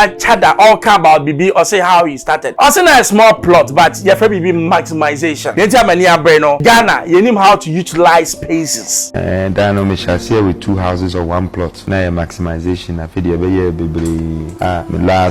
seminar chada all come about BB or say how he started. Also na a small plot, but you for BB maximization. The time many brain Ghana, you know how to utilize spaces. And I know me shall share with 2 houses or 1 plot. Now maximization. I feel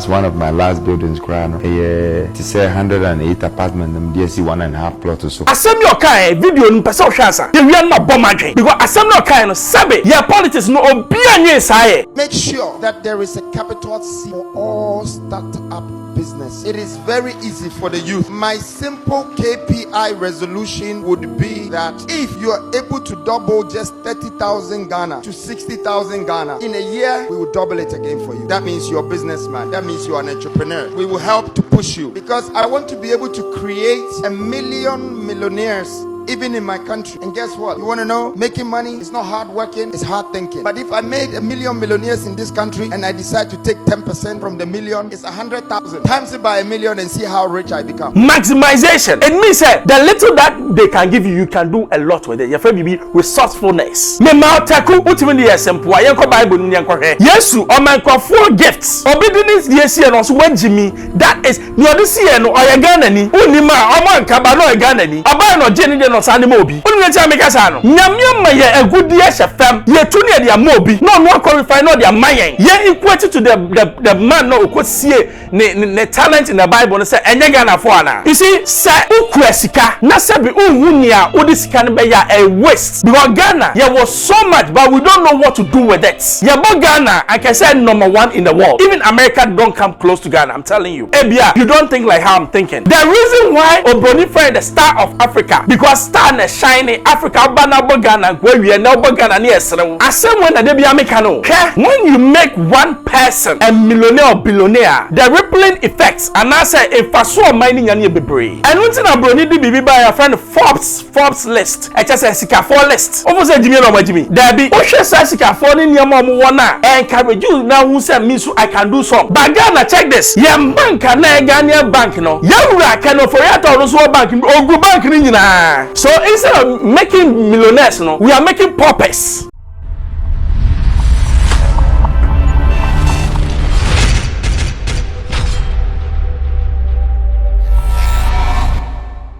one of my last buildings, to say 108 apartment, and DSC 1.5 plot or so. Asem your kind video in person chance. You are not bomb because asem your kind of sabe. Your politics no obianye saye. Make sure that there is a capital C for all startup business. It is very easy for the youth. My simple KPI resolution would be that if you are able to double just 30,000 Ghana to 60,000 Ghana in a year, we will double it again for you. That means you're a businessman. That means you're an entrepreneur. We will help to push you because I want to be able to create 1 million millionaires even in my country. And guess what? You want to know? Making money is not hard working, it's hard thinking. But if I made 1 million millionaires in this country and I decide to take 10% from the million, it's 100,000. Times it by 1 million and see how rich I become. Maximization. It means the little that they can give you, you can do a lot with it. Your friend be resourcefulness. Me mautaku utimini esempo ayenko Bible ni yanko he. Yesu o man ko 4 gifts. Obedience yesi and also when Jimmy. That is ni odisi e no oyagana ni. Unima o man kaba no oyagana ni. Aba no jeni no sani mobi. Unu ntia meka sa no. Nyamyama ye agudi ye shefam. Ye tuni ye dia mobi. No qualify no dia mayen. Ye equate to the man no okosie ne talent in the Bible no say enye Ghana for ana. You see say ukwesika na say be unhunia odisika ne be ya a waste. Because Ghana there was so much but we don't know what to do with it. Yeah, but Ghana I can say #1 in the world. Even America don't come close to Ghana. I'm telling you. Ebia, you don't think like how I'm thinking. The reason why Obroni friend the star of Africa because star na shiny Africa bana Ghana where we are now Ghana near Srew. I said when they be Americano. When you make one person a millionaire or billionaire, the rippling effects and I say if I saw mining and you be brave. And one thing Obroni did be by a friend Forbes list. I just say Sika 4 list. Almost a Jimmy or Jimmy. There be Osha Sika 4 in your mom wanna encourage you now who said me so I can do some. But Ghana check this. Yeah, bank and Ghana bank no. Yeah, can for yet or so bank or go bank in. So instead of making millionaires, no, we are making paupers.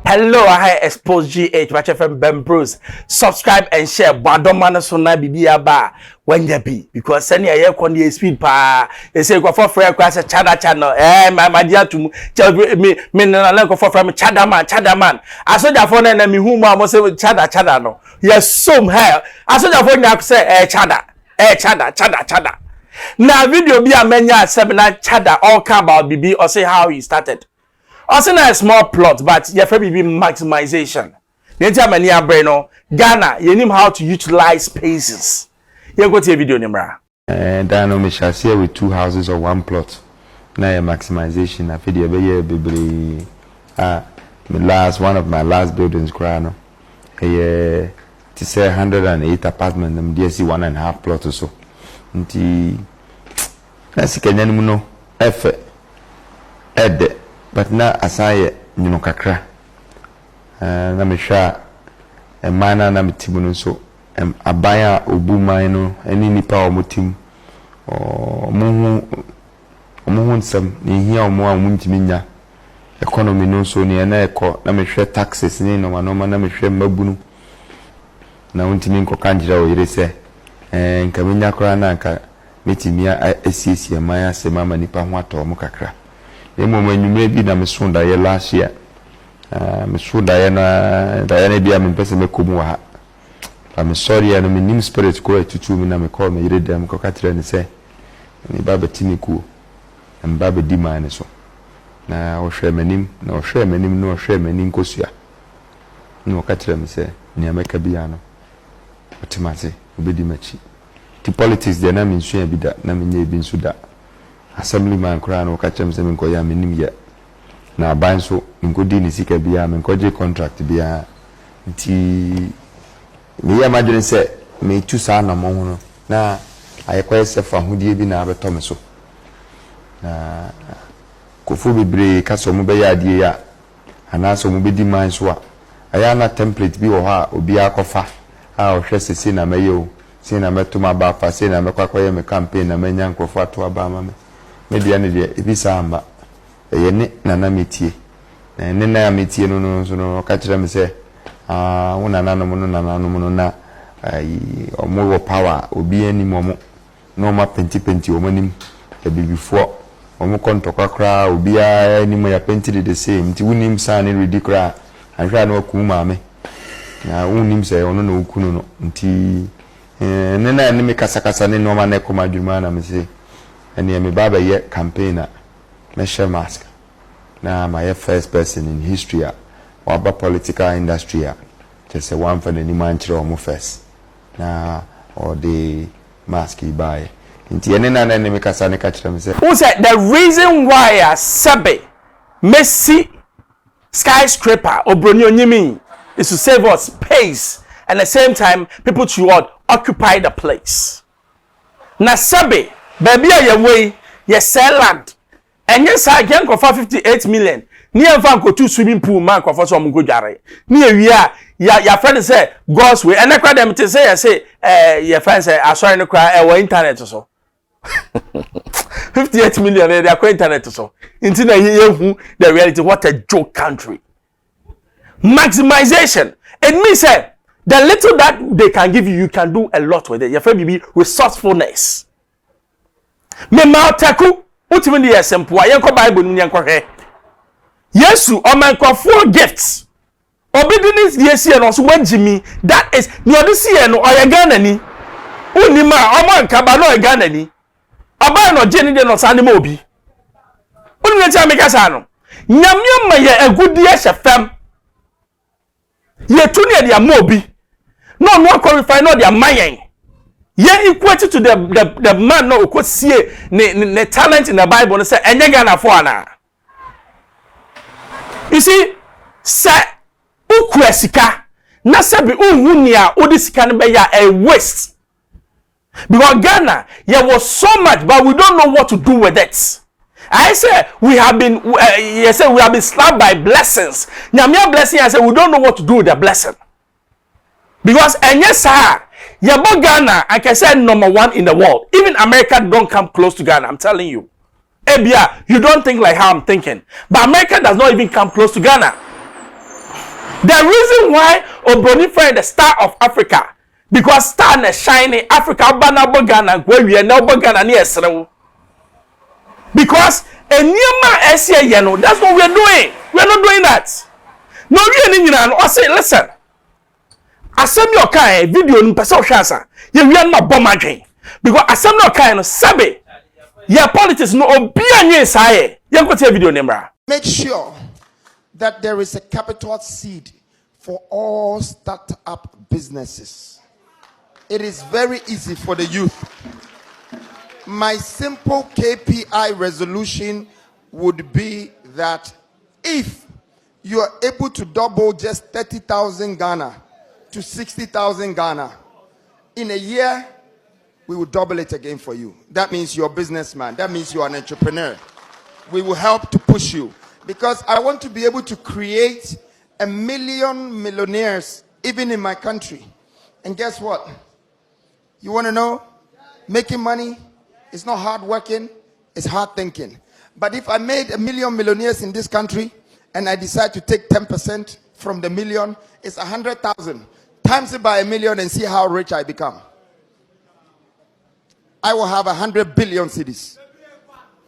Hello, I Xposed GH, watch FM Ben Bruce. Subscribe and share. But don't man so na bibi aba when you be because send your ear speed pa. They say go for free class channel. My dear to me na go for free chada man. I saw that phone and me who ma say chada no. Yes, some hell. I saw that phone na say chada. Now video be a menya seminar chada all come about bibi or say how he started. Also na a small plot, but you for BB maximization. The time many brain Ghana, you know how to utilize spaces. You go to a video nimra. And I know me shall share with 2 houses or 1 plot. Now maximization. I feel be one of my last buildings, to say 108 apartment, and DSC 1.5 plot or so. That's Kenyan no effort. But na asaye nyino kakra na mehwa emana na metimu no so abaya obuman no eni nipa omotim omuhu nsam ne hia omo a muntimi nya economy no so ne na ekọ na mehwe taxes ni no manoma na mehwe mabunu na untimi nkoka njira o yire se nka menya kora na nka metimia asiesie man asema ma nipa ho atọ mo kakra. Emo manyume bi na mesunda ye last year. Mesunda ye na da ye bia me pese me komu ha. I'm sorry and me nim spirit ko etutu mi na me call me yire dem ko katre ne se. Ni baba timi ku. Em baba di man so. Na o hwe manim, na o hwe manim, na o hwe manim kosua. No katre me se ni ameka bia no. Otimase obedi machi. Ti politics de na me nsu bi da na me nya bi nsu da. Assemblyman kura no kachem se menko ya menim ye na ban so menko di ni sika bia menko je contract bia nti me ya madwene se me tu sa na mo ho na ayekwa se fa hodie bi na abeto me so na kofu bebre kaso mo be ya adie ya anaso mo be di man so a aya na template bi wo ha obi akofa a o hwe sese na mayo se na meto ma ba fa se na mekwakoye me campaign na menya nkofo ato aba ma me media ne de ebi samba ye ne nana metie na ne na metie no so no ka kire me se wo nana no no na omo wo power obi ani mo no ma penti o manim e bibifo omo kontokwa kra obi ani mo ya penti the same ti wunim sa ne ridiculous ahwa na ku maame na wunim se ono na okunu no nti ne na ne me kasa ne no ma na koma dwuma na me se ene me baba ye campaigner me share mask na my first person in history waba political industry just a one for the man chiro mo first na or the mask buy nti ene na me kasa ne ka kire me se who said the reason why Sabe Messi skyscraper obroni onyimi is to save us space and at the same time people to occupy the place. Na Sabe baby ye ye sell land and yes I can for 58 million ni enfa ko two swimming pool man ko for so mo go dware ni ewia ya friend say God's way and I cry them to say your friend say asori no cry e internet so 58 million they are internet so into na ye the reality. What a joke country. Maximization. It means the little that they can give you can do a lot with it. Your friend be resourcefulness. Me mautaku ultimately yes simple. Yanko Bible ni yanko he. Yesu o man for gifts. Obedience yes here no so wanjimi. That is ni odisi here no oyagana ni. Unima o man kaba no oyagana ni. Aba no je ni de no sane ma obi. Unu ntia me kasa no. Nyamya ma ye agudi ye fam. Ye tuni e dia ma obi. No qualify no dia mayen. Ye equate to the man no ko sie ne talent in the Bible no say enye Ghana for ana. You see, say ukwesika na se bi unhu nia odi sika ne be ya a waste. Because Ghana, there was so much, but we don't know what to do with it. I say we have been, we have been slapped by blessings. Nyamia blessing, I say we don't know what to do with the blessing. Because and yes, sir, yabo Ghana, I can say #1 in the world. Even America don't come close to Ghana. I'm telling you. Ebia, you don't think like how I'm thinking, but America does not even come close to Ghana. The reason why Obroni friend the star of Africa. Because star na shiny Africa bana Ghana where we are now Ghana ni esrew. Because enyema esie ye no, that's what we are doing. We are not doing that. No we ni nyina no say listen. Asem your kind video ni pese ohwasa. Ye we are not bomb adwen. Because asem your kind no sabe. Your politics no obi anye saye. Ye go take video nemra. Make sure that there is a capital seed for all startup businesses. It is very easy for the youth. My simple KPI resolution would be that if you are able to double just 30,000 Ghana to 60,000 Ghana in a year, we will double it again for you. That means you're a businessman. That means you're an entrepreneur. We will help to push you because I want to be able to create 1 million millionaires even in my country. And guess what? You want to know? Making money is not hard working, it's hard thinking. But if I made 1 million millionaires in this country and I decide to take 10% from the million, it's 100,000. Times it by 1 million and see how rich I become. I will have 100 billion cities.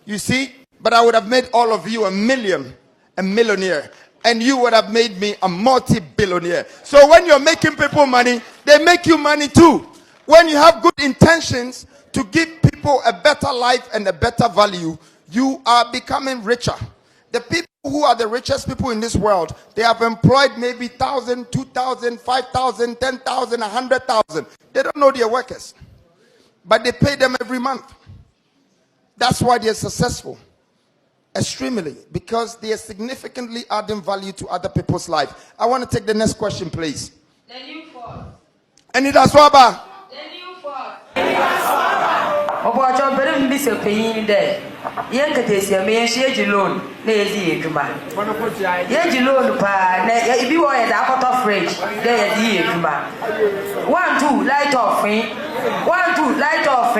You see? But I would have made all of you a millionaire. And you would have made me a multi-billionaire. So when you're making people money, they make you money too. When you have good intentions to give people a better life and a better value, you are becoming richer. The people who are the richest people in this world, they have employed maybe 1,000, 2,000, 5,000, 10,000, 100,000. They don't know their workers. But they pay them every month. That's why they're successful. Extremely. Because they are significantly adding value to other people's life. I want to take the next question, please. The new force. And it has Waba. Obocho berim bi se peyin de yen katesia me yen shege loan na yezi eduma yeji loan pa na ibi wo ye da akoto fridge de yezi eduma 1 2 light off 1 2 light off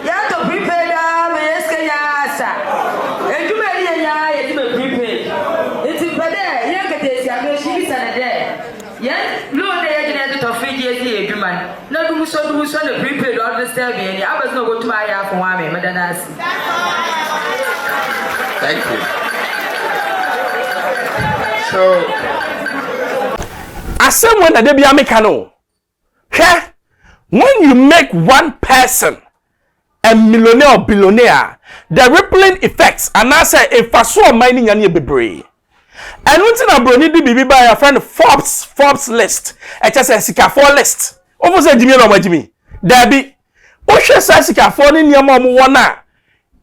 ya to prepare da me eskenya asa Eduma ni nya ye di me prepaid. Iti pede ye kete si ame shi bi sana de. Ye lo de ye gina to free ye di eduma. Na du so the prepaid all the step ye ni abas no go to my ya for wa me madana si. Thank you. So asem when they be amekano. When you make one person a millionaire or billionaire, the rippling effects, and I say if I saw mining and you be brave. And one thing I brony di bibi by a friend Forbes list. I just say Sika 4 list. Almost say Jimmy no Jimmy. There be Osha say Sika 4 in your mom one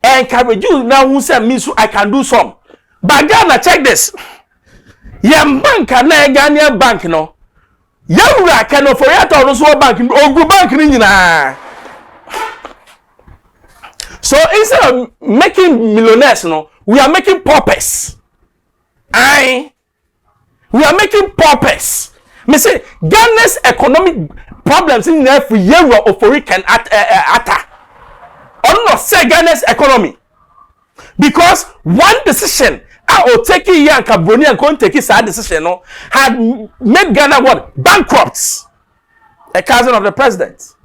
encourage you now who say me so I can do some. But Ghana, check this. Yam bank and Ghana bank no. Yawura can for yato no so bank ogu bank ni nyina. So instead of making millionaires no, we are making paupers. We are making paupers. Me say Ghana's economic problems in there for year of can atta. On not say Ghana's economy. Because one decision or taking young Cabroni and going to take his sad decision no, had made Ghana what? Bankrupts. A cousin of the president.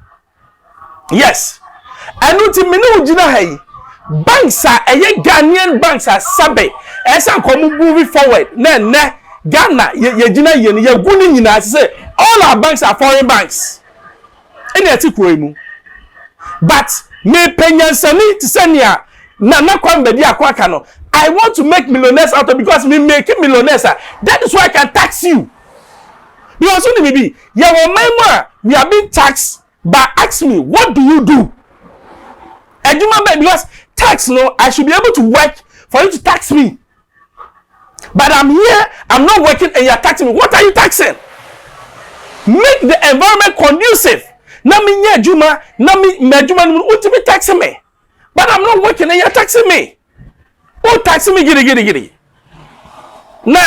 Yes. And ultimately, banks are Ghanaian banks are sabe. As I'm moving forward. Ghana, say all our banks are foreign banks. But me penyansani to send ya na kwambedi akwaka no. I want to make millionaires out of because me making millionaires. That is why I can tax you. Because only maybe we are being taxed. But ask me, what do you do? And you remember because tax no, I should be able to work for you to tax me. But I'm here, I'm not working, and you're taxing me. What are you taxing? Make the environment conducive. Nami nye juma, nami mejuma ultimate taxing me. But I'm not working, and you're taxing me. Oh, taxing me, giddy. Na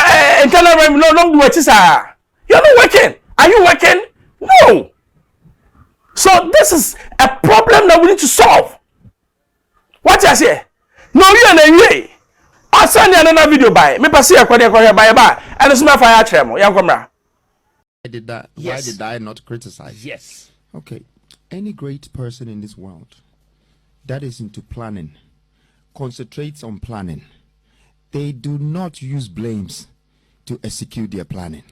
internal revenue no long do it, sir. You're not working. Are you working? No. So this is a problem that we need to solve. What you say? No, you and I'll send you another video by me. Pass here, by and it's my fire tremor. Young camera. Why did I not criticize? Yes. Okay. Any great person in this world that is into planning, concentrates on planning, they do not use blames to execute their planning.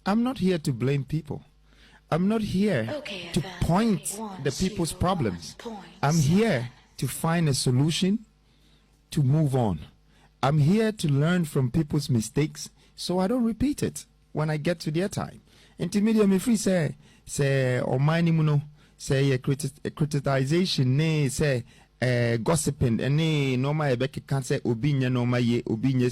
I'm not here to blame people. I'm not here to point the people's problems. I'm here to find a solution to move on. I'm here to learn from people's mistakes so I don't repeat it when I get to their time. Intermediate me free say or mine say a criticization ne say gossiping and no my Rebecca can say obinya no my ye obinya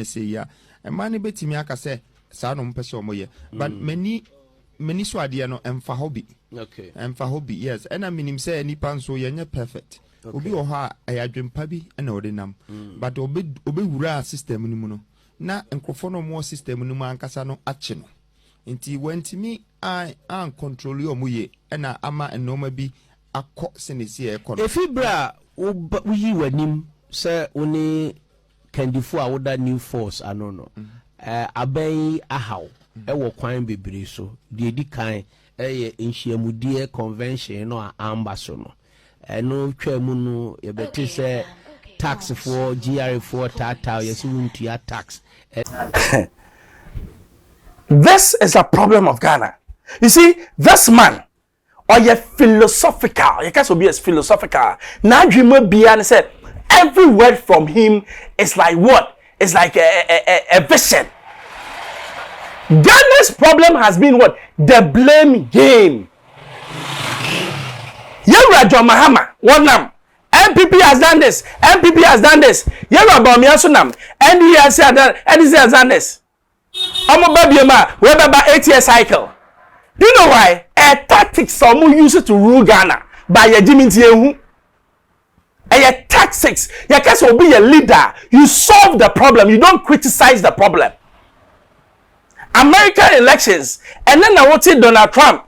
say ya and money betty me aka say sanon person moye but many so idea no emfa hobby. Okay. Emfa hobby, yes. And I mean him say any pan so you're perfect. Obi oha ayadwempa bi na odinam. But obi wura system ni mu no. Na enkrofo no mo system ni mu ankasa no ache no. Nti wentimi an control yo muye na ama enoma bi akọ senesi e kono. Efibra wuyi wanim se oni kandifo a woda new force anono. Abai ahaw ewo kwan bebre so de di kan nhyiamudie convention no amba so no eno twam no yebeti se tax for GR for tata yesuntua tax. This is a problem of Ghana. You see, this man or you philosophical, you can't be as philosophical. Now dreamer beyond said every word from him is like what? It's like a vision. Ghana's problem has been what? The blame game. Yera John Mahama, one nam. MPP has done this. MPP has done this. Yera Bamiasunam. ND has done this. I'm a baby ma. We're about 8 year cycle. Do you know why? A tactics some use it to rule Ghana by a Jimmy Tiehu. A tactics. You can't be a leader. You solve the problem. You don't criticize the problem. American elections, and then I wanted Donald Trump.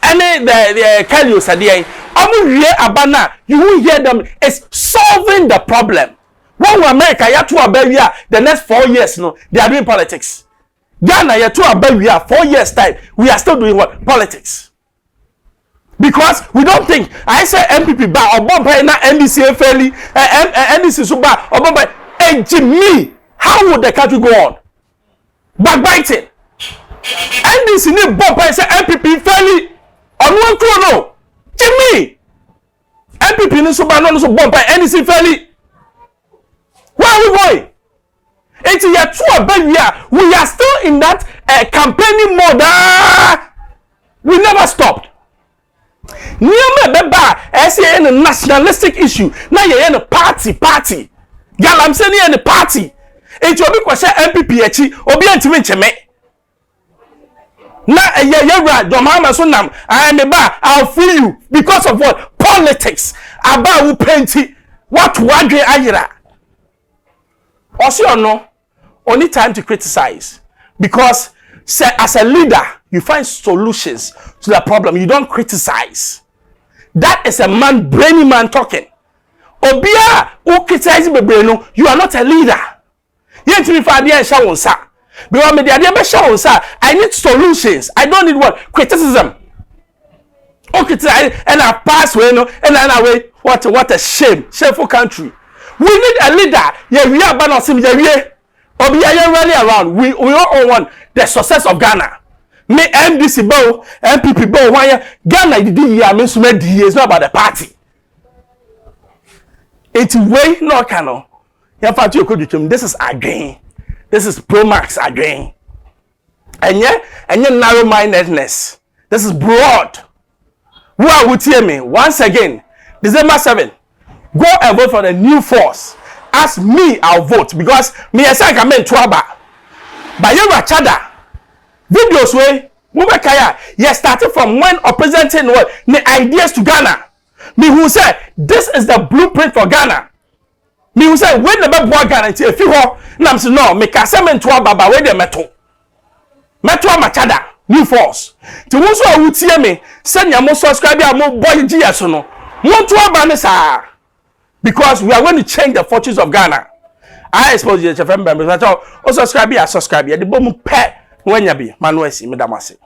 any the Kelly Sadia, abana, you will hear them. It's solving the problem. One America, the next 4 years, no, they are doing politics. Ghana, 4 years time, we are still doing what? Politics. Because we don't think, I say MPP ba, or Bombay na NDC fairly, NDC suba, or Bombay, and Jimmy, how would the country go on? Backbiting. NDC need Bombay say MPP fairly, on one chrono. Jimmy, MPP ni suba, no so Bombay, NDC fairly. Where are we going? It's year 2 baby. We are still in that campaigning mode. We never stopped. Niame beba, say a nationalistic issue. Now you're in a party. Girl, I'm saying you're in a party. It's your big question MPP obi antimi ncheme. Na right. Your mama sonam. I am a bar. I'll free you because of what? Politics. Aba who painty. What wadre ayira? Also, no, only time to criticize because as a leader, you find solutions to the problem. You don't criticize. That is a brainy man talking. Obia, who criticizes Bebreno, you are not a leader. You need to be because I need solutions. I don't need what? Criticism. Okay, and I pass way, no, and then away. What a shame. Shameful country. We need a leader. Yeah, we are banner sim. Yeah, we are rally around. We all want the success of Ghana. Me MDC bow, MPP bow. Why Ghana did year means to make years not about the party. It's way no canon. This is again. This is Pro Max again. And yeah, narrow-mindedness. This is broad. Who are with me? Once again, December 7th. Go and vote for the new force. Ask me, I'll vote because me as I can make trouble. But you are chada. Videos way, Mubakaya, you started from when or presenting what the ideas to Ghana. Me who said this is the blueprint for Ghana. Me who said when the bad Ghana until if you ho, nam say no, me kasemen trouble where the metal. Metal machada, new force. To who so who see me, send your more subscribe your more boy GS no. One trouble because we are going to change the fortunes of Ghana. I expose you to also subscribe. The bomb pet when you be Manuel Midamasi.